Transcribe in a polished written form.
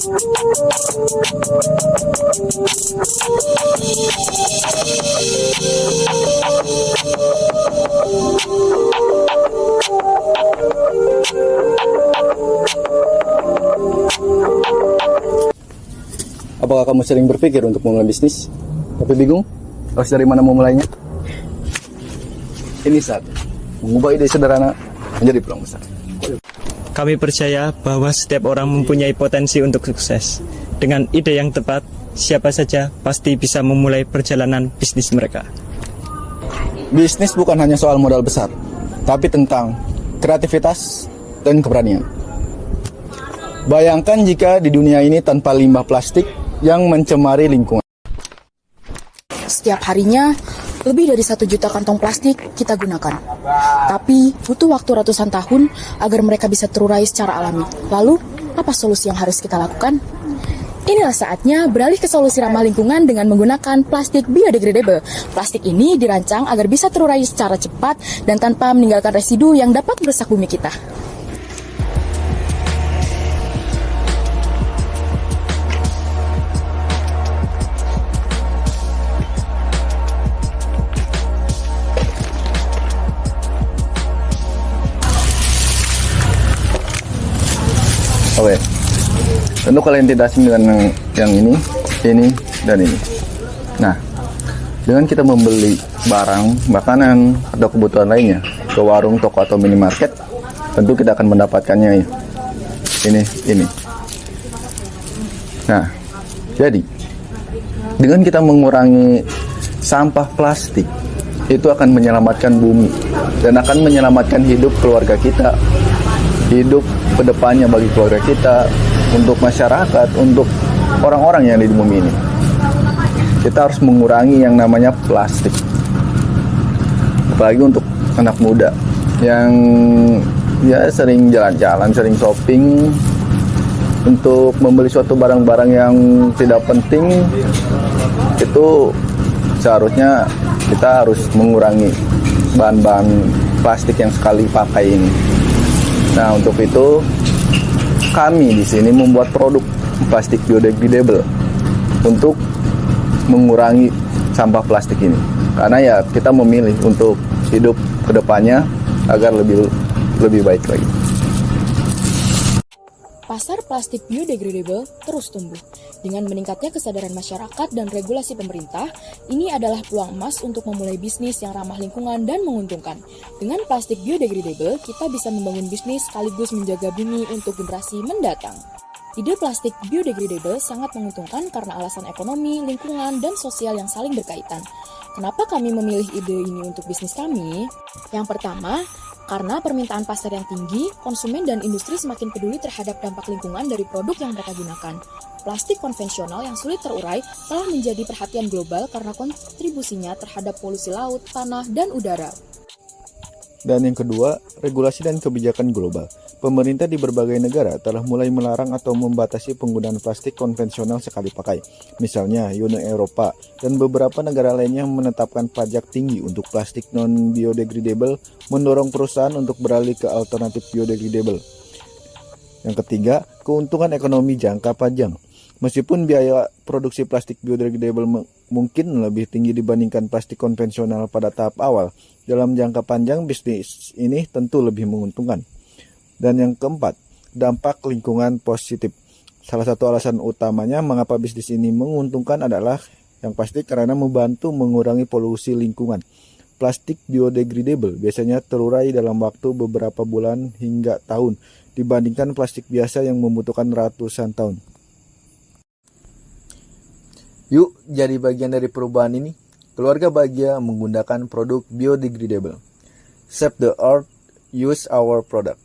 Apakah kamu sering berpikir untuk memulai bisnis, tapi bingung harus dari mana mau mulainya? Ini saat mengubah ide sederhana menjadi peluang besar. Kami percaya bahwa setiap orang mempunyai potensi untuk sukses. Dengan ide yang tepat, siapa saja pasti bisa memulai perjalanan bisnis mereka. Bisnis bukan hanya soal modal besar, tapi tentang kreativitas dan keberanian. Bayangkan jika di dunia ini tanpa limbah plastik yang mencemari lingkungan. Setiap harinya, lebih dari 1 juta kantong plastik kita gunakan. Tapi, butuh waktu ratusan tahun agar mereka bisa terurai secara alami. Lalu, apa solusi yang harus kita lakukan? Inilah saatnya beralih ke solusi ramah lingkungan dengan menggunakan plastik biodegradable. Plastik ini dirancang agar bisa terurai secara cepat dan tanpa meninggalkan residu yang dapat merusak bumi kita. Oke, tentu kalian tidak asing dengan yang ini, dan ini. Nah, dengan kita membeli barang, makanan, atau kebutuhan lainnya ke warung, toko, atau minimarket, tentu kita akan mendapatkannya ya. Ini. Nah, jadi dengan kita mengurangi sampah plastik, itu akan menyelamatkan bumi dan akan menyelamatkan hidup keluarga kita, hidup kedepannya bagi keluarga kita, untuk masyarakat, untuk orang-orang yang ada di bumi ini. Kita harus mengurangi yang namanya plastik. Apalagi untuk anak muda yang ya sering jalan-jalan, sering shopping untuk membeli suatu barang-barang yang tidak penting. Itu seharusnya kita harus mengurangi bahan-bahan plastik yang sekali pakai ini. Nah, untuk itu kami di sini membuat produk plastik biodegradable untuk mengurangi sampah plastik ini. Karena ya kita memilih untuk hidup kedepannya agar lebih baik lagi. Pasar plastik biodegradable terus tumbuh. Dengan meningkatnya kesadaran masyarakat dan regulasi pemerintah, ini adalah peluang emas untuk memulai bisnis yang ramah lingkungan dan menguntungkan. Dengan plastik biodegradable, kita bisa membangun bisnis sekaligus menjaga bumi untuk generasi mendatang. Ide plastik biodegradable sangat menguntungkan karena alasan ekonomi, lingkungan, dan sosial yang saling berkaitan. Kenapa kami memilih ide ini untuk bisnis kami? Yang pertama, karena permintaan pasar yang tinggi, konsumen dan industri semakin peduli terhadap dampak lingkungan dari produk yang mereka gunakan. Plastik konvensional yang sulit terurai telah menjadi perhatian global karena kontribusinya terhadap polusi laut, tanah, dan udara. Dan yang kedua, regulasi dan kebijakan global. Pemerintah di berbagai negara telah mulai melarang atau membatasi penggunaan plastik konvensional sekali pakai. Misalnya, Uni Eropa dan beberapa negara lainnya menetapkan pajak tinggi untuk plastik non-biodegradable, mendorong perusahaan untuk beralih ke alternatif biodegradable. Yang ketiga, keuntungan ekonomi jangka panjang. Meskipun biaya produksi plastik biodegradable mungkin lebih tinggi dibandingkan plastik konvensional pada tahap awal, dalam jangka panjang bisnis ini tentu lebih menguntungkan. Dan yang keempat, dampak lingkungan positif. Salah satu alasan utamanya mengapa bisnis ini menguntungkan adalah yang pasti karena membantu mengurangi polusi lingkungan. Plastik biodegradable biasanya terurai dalam waktu beberapa bulan hingga tahun dibandingkan plastik biasa yang membutuhkan ratusan tahun. Yuk jadi bagian dari perubahan ini. Keluarga Bahagia menggunakan produk biodegradable. Save the earth, use our product.